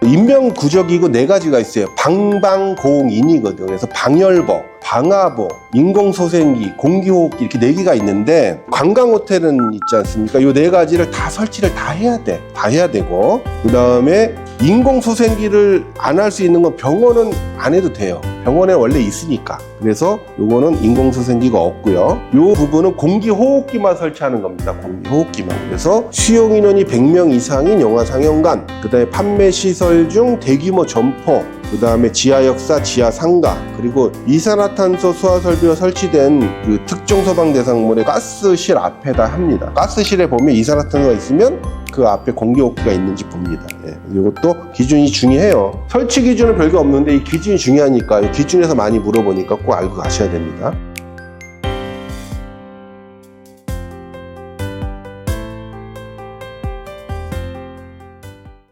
인명구조기구 4가지가 있어요. 방방공인이거든요. 그래서 방열복, 방화복, 인공소생기, 공기호흡기 이렇게 4개가 있는데 관광호텔은 있지 않습니까? 이 4가지를 다 설치를 다 해야 돼. 다 해야 되고 그 다음에 인공소생기를 안 할 수 있는 건 병원은 안 해도 돼요. 병원에 원래 있으니까. 그래서 요거는 인공소생기가 없고요. 요 부분은 공기호흡기만 설치하는 겁니다. 공기호흡기만. 그래서 수용인원이 100명 이상인 영화상영관, 그 다음에 판매시설 중 대규모 점포, 그 다음에 지하역사, 지하상가, 그리고 이산화탄소 수화설비가 설치된 그 특정 소방 대상물의 가스실 앞에다 합니다. 가스실에 보면 이산화탄소가 있으면 그 앞에 공기호흡기가 있는지 봅니다. 예, 이것도 기준이 중요해요. 설치 기준은 별게 없는데 이 기준이 중요하니까 이 기준에서 많이 물어보니까 꼭 알고 가셔야 됩니다.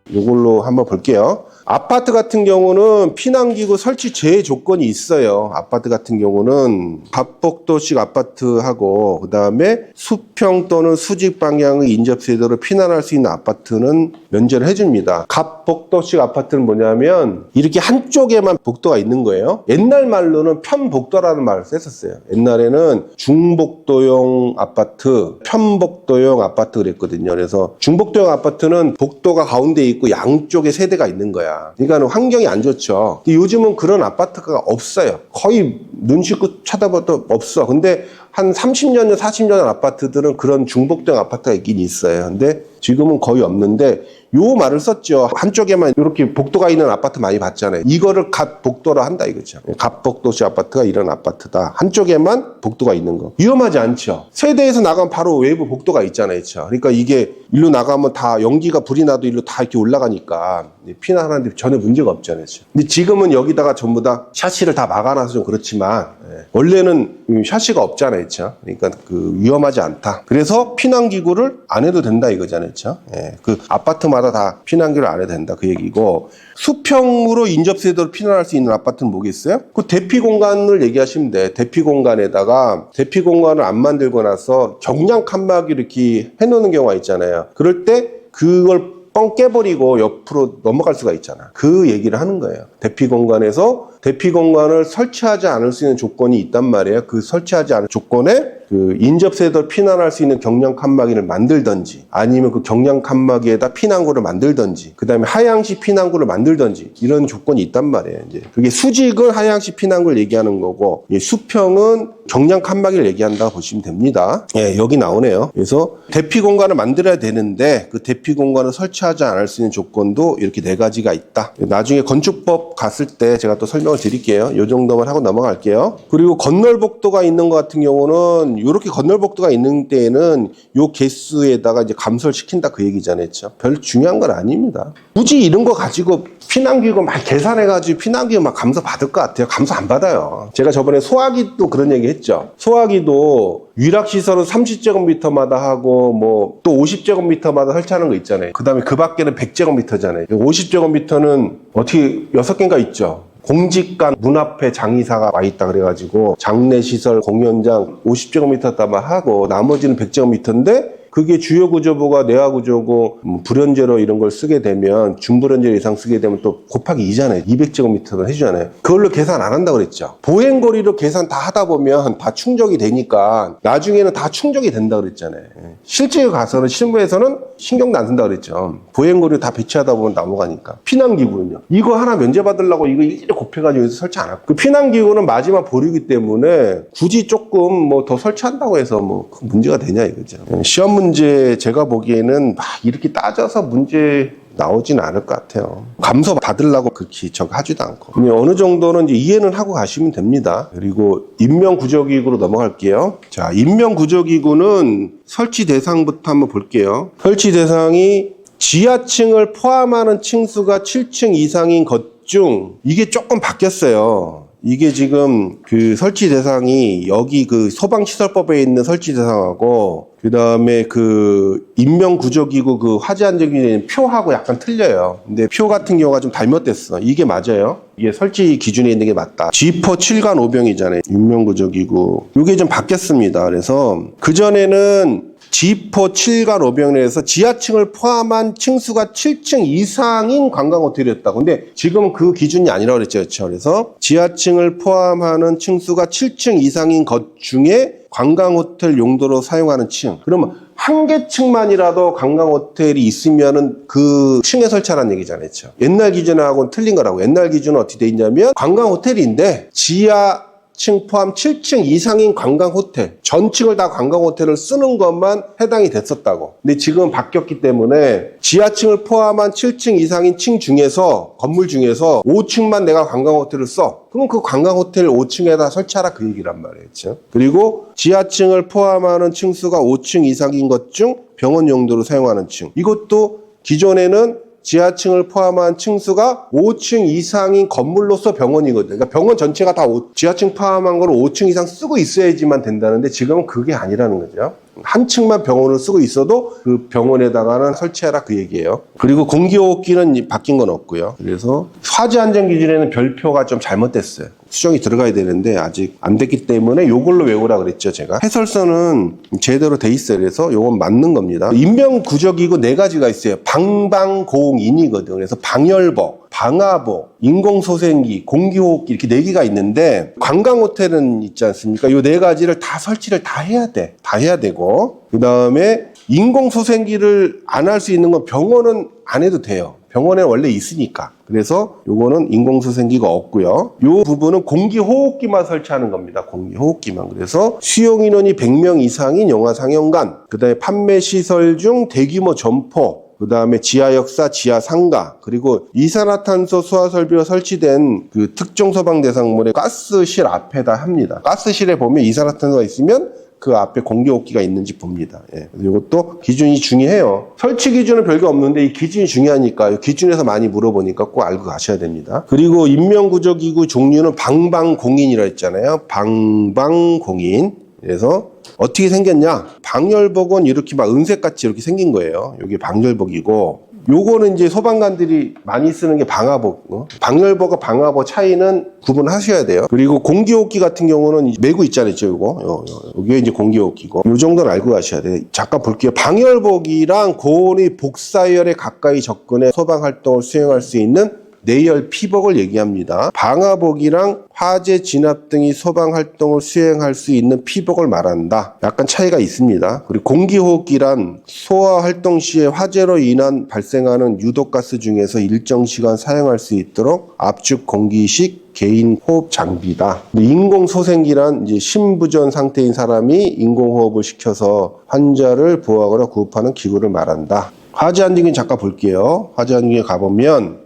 이걸로 한번 볼게요. 아파트 같은 경우는 피난기구 설치 제외 조건이 있어요. 아파트 같은 경우는 갑복도식 아파트하고 그 다음에 수평 또는 수직 방향의 인접세대로 피난할 수 있는 아파트는 면제를 해줍니다. 갑복도식 아파트는 뭐냐면 이렇게 한쪽에만 복도가 있는 거예요. 옛날 말로는 편복도라는 말을 썼었어요. 옛날에는 중복도용 아파트, 편복도용 아파트 그랬거든요. 그래서 중복도용 아파트는 복도가 가운데 있고 양쪽에 세대가 있는 거야. 그러니까 환경이 안 좋죠. 요즘은 그런 아파트가 없어요. 거의 눈 씻고 쳐다봐도 없어. 근데 한 30년 전, 40년 전 아파트들은 그런 중복도형 아파트가 있긴 있어요. 근데 지금은 거의 없는데 요 말을 썼죠. 한쪽에만 이렇게 복도가 있는 아파트 많이 봤잖아요. 이거를 갑복도라 한다 이거죠. 갑복도식 아파트가 이런 아파트다. 한쪽에만 복도가 있는 거. 위험하지 않죠. 세대에서 나가면 바로 외부 복도가 있잖아요. 그렇죠? 그러니까 이게 일로 나가면 다 연기가 불이 나도 일로 다 이렇게 올라가니까 피난하는데 전혀 문제가 없잖아요. 그렇죠? 근데 지금은 여기다가 전부 다 샤시를 다 막아놔서 좀 그렇지만 원래는 샤시가 없잖아요. 그렇죠? 그러니까 그 위험하지 않다. 그래서 피난기구를 안 해도 된다 이거잖아요. 그렇죠? 그 아파트마다 다 피난기구를 안 해도 된다 그 얘기고, 수평으로 인접세대로 피난할 수 있는 아파트는 뭐겠어요? 그 대피 공간을 얘기하시면 돼. 대피 공간에다가 대피 공간을 안 만들고 나서 경량 칸막이 이렇게 해놓는 경우가 있잖아요. 그럴 때 그걸 뻥 깨버리고 옆으로 넘어갈 수가 있잖아. 그 얘기를 하는 거예요. 대피 공간에서 대피 공간을 설치하지 않을 수 있는 조건이 있단 말이에요. 그 설치하지 않은 조건에 그 인접세대로 피난할 수 있는 경량 칸막이를 만들든지 아니면 그 경량 칸막이에다 피난구를 만들든지 그 다음에 하향식 피난구를 만들든지 이런 조건이 있단 말이에요. 이제 그게 수직은 하향식 피난구를 얘기하는 거고 수평은 경량 칸막이를 얘기한다고 보시면 됩니다. 예, 여기 나오네요. 그래서 대피 공간을 만들어야 되는데 그 대피 공간을 설치하지 않을 수 있는 조건도 이렇게 4가지가 있다. 나중에 건축법 갔을 때 제가 또 설명을 드릴게요. 이 정도만 하고 넘어갈게요. 그리고 건널복도가 있는 것 같은 경우는 이렇게 건널복도가 있는 때에는 요 개수에다가 이제 감소를 시킨다 그 얘기잖아요. 그렇죠? 별 중요한 건 아닙니다. 굳이 이런 거 가지고 피난기구 막 계산해가지고 피난기구 막 감소 받을 것 같아요. 감소 안 받아요. 제가 저번에 소화기도 그런 얘기 했죠. 소화기도 위락시설은 30제곱미터마다 하고 뭐 또 50제곱미터마다 설치하는 거 있잖아요. 그 다음에 그 밖에는 100제곱미터잖아요. 50제곱미터는 어떻게 6개인가 있죠. 공직관 문 앞에 장의사가 와 있다 그래가지고 장례시설 공연장 50제곱미터다만 하고 나머지는 100제곱미터인데 그게 주요구조부가 내화구조고 불연제로 이런 걸 쓰게 되면 중불연제 이상 쓰게 되면 또 곱하기 2잖아요. 200제곱미터를 해주잖아요. 그걸로 계산 안 한다고 그랬죠. 보행거리로 계산 다 하다 보면 다 충족이 되니까 나중에는 다 충족이 된다고 그랬잖아요. 실제 가서는 실무에서는 신경도 안 쓴다고 그랬죠. 보행거리로 다 배치하다 보면 넘어가니까. 피난기구는요. 이거 하나 면제받으려고 이거 일일이 곱해가지고 설치 안 하고. 그 피난기구는 마지막 보류기 때문에 굳이 조금 뭐 더 설치한다고 해서 뭐 문제가 되냐 이거죠. 시험 문제 제가 보기에는 막 이렇게 따져서 문제 나오진 않을 것 같아요. 감소 받으려고 그렇게 저거 하지도 않고. 그냥 어느 정도는 이제 이해는 하고 가시면 됩니다. 그리고 인명구조기구로 넘어갈게요. 자, 인명구조기구는 설치 대상부터 한번 볼게요. 설치 대상이 지하층을 포함하는 층수가 7층 이상인 것 중 이게 조금 바뀌었어요. 이게 지금 그 설치 대상이 여기 그 소방시설법에 있는 설치 대상하고 그 다음에 그 인명구조기구 그 화재 안전기준 표하고 약간 틀려요. 근데 표 같은 경우가 좀 잘못됐어. 이게 맞아요. 이게 설치 기준에 있는 게 맞다. G4 7관 5병이잖아요. 인명구조기구. 이게 좀 바뀌었습니다. 그래서 그전에는 G4 7간 5병에서 지하층을 포함한 층수가 7층 이상인 관광호텔이었다. 근데 지금은 그 기준이 아니라고 그랬죠. 그래서 지하층을 포함하는 층수가 7층 이상인 것 중에 관광호텔 용도로 사용하는 층. 그러면 한 개 층만이라도 관광호텔이 있으면은 그 층에 설치하라는 얘기잖아요. 옛날 기준하고는 틀린 거라고. 옛날 기준은 어떻게 돼 있냐면 관광호텔인데 지하층 포함 7층 이상인 관광호텔, 전층을 다 관광호텔을 쓰는 것만 해당이 됐었다고. 근데 지금 바뀌었기 때문에 지하층을 포함한 7층 이상인 층 중에서, 건물 중에서 5층만 내가 관광호텔을 써. 그럼 그 관광호텔 5층에다 설치하라 그 얘기란 말이죠. 그리고 지하층을 포함하는 층수가 5층 이상인 것 중 병원 용도로 사용하는 층. 이것도 기존에는 지하층을 포함한 층수가 5층 이상인 건물로서 병원이거든요. 그러니까 병원 전체가 다 지하층 포함한 걸 5층 이상 쓰고 있어야지만 된다는데 지금은 그게 아니라는 거죠. 한 층만 병원을 쓰고 있어도 그 병원에다가는 설치해라 그 얘기예요. 그리고 공기호흡기는 바뀐 건 없고요. 그래서 화재 안전 기준에는 별표가 좀 잘못됐어요. 수정이 들어가야 되는데 아직 안 됐기 때문에 요걸로 외우라 그랬죠, 제가. 해설서는 제대로 돼 있어요. 그래서 요건 맞는 겁니다. 인명구조기구 4가지가 있어요. 방방공인이거든요. 그래서 방열복, 방화복, 인공소생기, 공기호흡기 이렇게 4개가 있는데 관광호텔은 있지 않습니까? 요 4가지를 다 설치를 다 해야 돼. 다 해야 되고 그 다음에 인공소생기를 안 할 수 있는 건 병원은 안 해도 돼요. 병원에 원래 있으니까. 그래서 요거는 인공소생기가 없고요. 요 부분은 공기호흡기만 설치하는 겁니다. 공기호흡기만. 그래서 수용인원이 100명 이상인 영화상영관, 그 다음에 판매시설 중 대규모 점포, 그 다음에 지하역사, 지하상가, 그리고 이산화탄소 수화설비가 설치된 그 특정 소방 대상물의 가스실 앞에다 합니다. 가스실에 보면 이산화탄소가 있으면 그 앞에 공기호흡기가 있는지 봅니다. 예. 이것도 기준이 중요해요. 설치 기준은 별게 없는데 이 기준이 중요하니까 기준에서 많이 물어보니까 꼭 알고 가셔야 됩니다. 그리고 인명구조기구 종류는 방방공인이라 했잖아요. 방방공인. 그래서 어떻게 생겼냐? 방열복은 이렇게 막 은색같이 이렇게 생긴 거예요. 이게 방열복이고 요거는 이제 소방관들이 많이 쓰는 게 방화복. 방열복과 방화복 차이는 구분하셔야 돼요. 그리고 공기호흡기 같은 경우는 매구 있잖아요. 요거. 요게 이제 공기호흡기고. 요 정도는 알고 가셔야 돼요. 잠깐 볼게요. 방열복이랑 고온의 복사열에 가까이 접근해 소방활동을 수행할 수 있는 내열 피복을 얘기합니다. 방화복이랑 화재 진압 등의 소방 활동을 수행할 수 있는 피복을 말한다. 약간 차이가 있습니다. 그리고 공기호흡기란 소화 활동 시에 화재로 인한 발생하는 유독가스 중에서 일정 시간 사용할 수 있도록 압축 공기식 개인 호흡 장비다. 인공소생기란 이제 심부전 상태인 사람이 인공호흡을 시켜서 환자를 보호하거나 구급하는 기구를 말한다. 화재 안전기 잠깐 볼게요. 화재 안전기에 가보면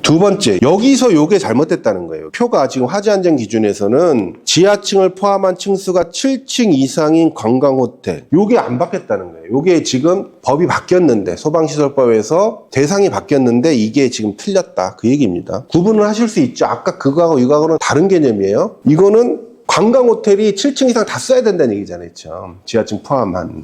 두 번째, 여기서 요게 잘못됐다는 거예요. 표가 지금 화재 안전 기준에서는 지하층을 포함한 층수가 7층 이상인 관광호텔, 요게 안 바뀌었다는 거예요. 요게 지금 법이 바뀌었는데, 소방시설법에서 대상이 바뀌었는데 이게 지금 틀렸다. 그 얘기입니다. 구분을 하실 수 있죠. 아까 그거하고 이거하고는 다른 개념이에요. 이거는 관광호텔이 7층 이상 다 써야 된다는 얘기잖아요. 지하층 포함한.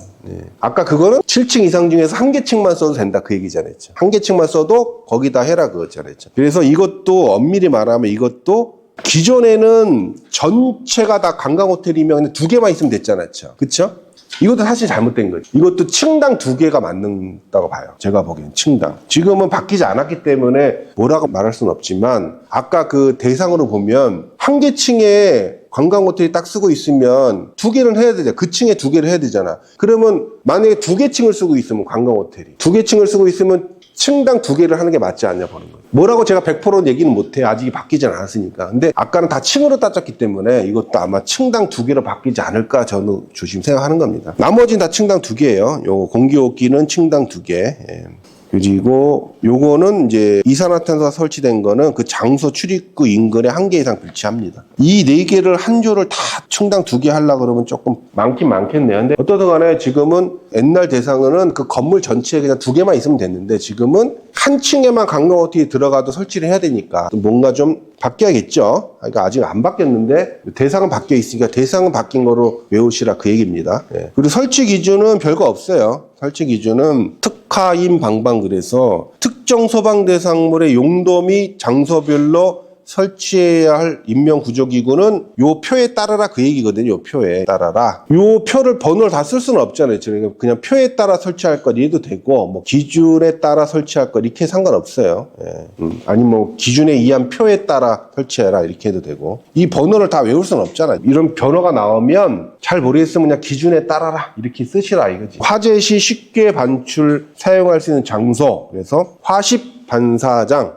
아까 그거는 7층 이상 중에서 한 개 층만 써도 된다. 그 얘기잖아요. 한 개 층만 써도 거기다 해라 그거잖아요. 그래서 이것도 엄밀히 말하면 이것도 기존에는 전체가 다 관광호텔이면 그냥 2개만 있으면 됐잖아요. 그쵸? 이것도 사실 잘못된 거죠. 이것도 층당 2개가 맞는다고 봐요. 제가 보기엔 층당. 지금은 바뀌지 않았기 때문에 뭐라고 말할 수는 없지만 아까 그 대상으로 보면 한 개 층에 관광호텔이 딱 쓰고 있으면 2개는 해야 되잖아. 그 층에 2개를 해야 되잖아. 그러면 만약에 2개 층을 쓰고 있으면 관광호텔이 2개 층을 쓰고 있으면 층당 2개를 하는 게 맞지 않냐 보는 거예요. 뭐라고 제가 100% 얘기는 못해요. 아직 바뀌지 않았으니까. 근데 아까는 다 층으로 따졌기 때문에 이것도 아마 층당 2개로 바뀌지 않을까 저는 조심 생각하는 겁니다. 나머지는 다 층당 2개예요. 요 공기호흡기는 층당 2개. 예. 그리고 요거는 이제 이산화탄소가 설치된 거는 그 장소 출입구 인근에 1개 이상 배치합니다. 이 4개를 한 조를 다 층당 2개 하려고 그러면 조금 많긴 많겠네요. 근데 어떠든 간에 지금은 옛날 대상은 그 건물 전체에 그냥 2개만 있으면 됐는데 지금은 한 층에만 관광호텔이 들어가도 설치를 해야 되니까 뭔가 좀 바뀌어야겠죠. 그러니까 아직 안 바뀌었는데 대상은 바뀌어 있으니까 대상은 바뀐 거로 외우시라 그 얘기입니다. 예. 그리고 설치 기준은 별거 없어요. 설치 기준은 특화임 방방 그래서 특정 소방 대상물의 용도 및 장소별로 설치해야 할 인명구조기구는 요 표에 따라라 그 얘기거든요. 요 표에 따라라. 요 표를 번호를 다 쓸 수는 없잖아요. 그냥 표에 따라 설치할 것 이래도 되고 뭐 기준에 따라 설치할 것 이렇게 상관없어요. 예. 아니 뭐 기준에 의한 표에 따라 설치해라 이렇게 해도 되고 이 번호를 다 외울 수는 없잖아요. 이런 변호가 나오면 잘 모르겠으면 그냥 기준에 따라라 이렇게 쓰시라 이거지. 화재 시 쉽게 반출 사용할 수 있는 장소 그래서 화십반사장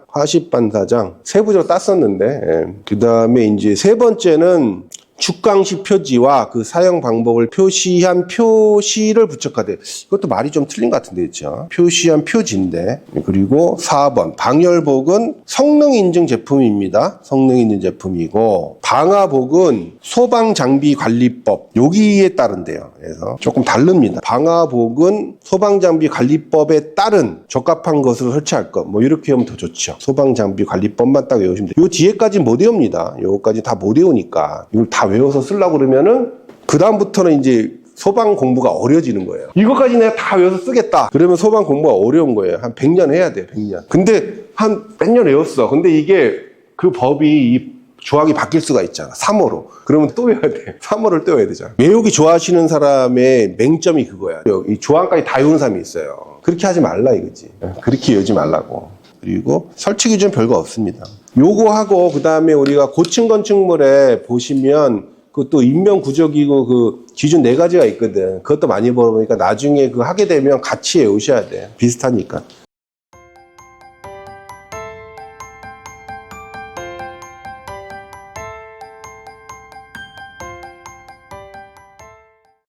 세부적으로 땄었는데 그 다음에 이제 세 번째는 축강시 표지와 그 사용 방법을 표시한 표시를 부착하되 이것도 말이 좀 틀린 것 같은데 그렇죠? 표시한 표지인데 그리고 4번 방열복은 성능 인증 제품입니다. 성능 인증 제품이고 방화복은 소방장비관리법 여기에 따른대요. 그래서 조금 다릅니다. 방화복은 소방장비관리법에 따른 적합한 것으로 설치할 것 뭐 이렇게 하면 더 좋죠. 소방장비관리법만 딱 외우시면 돼요. 요 뒤에까지 못 외웁니다. 요거까지 다 못 외우니까 이걸 다 외워서 쓰려고 그러면은 그 다음부터는 이제 소방 공부가 어려워지는 거예요. 이것까지 내가 다 외워서 쓰겠다. 그러면 소방 공부가 어려운 거예요. 한 100년 해야 돼요. 100년. 근데 한 몇 년 외웠어. 근데 이게 그 법이 이 조항이 바뀔 수가 있잖아. 3호로. 그러면 또 외워야 돼. 3호를 또 외워야 되잖아. 외우기 좋아하시는 사람의 맹점이 그거야. 이 조항까지 다 외우는 사람이 있어요. 그렇게 하지 말라 이거지. 그렇게 외우지 말라고. 그리고 설치 기준 별거 없습니다. 요거 하고 그다음에 우리가 고층 건축물에 보시면 그것도 인명구조기구 그 기준 4가지가 있거든. 그것도 많이 물어보니까 나중에 그 하게 되면 같이 외우셔야 돼. 비슷하니까.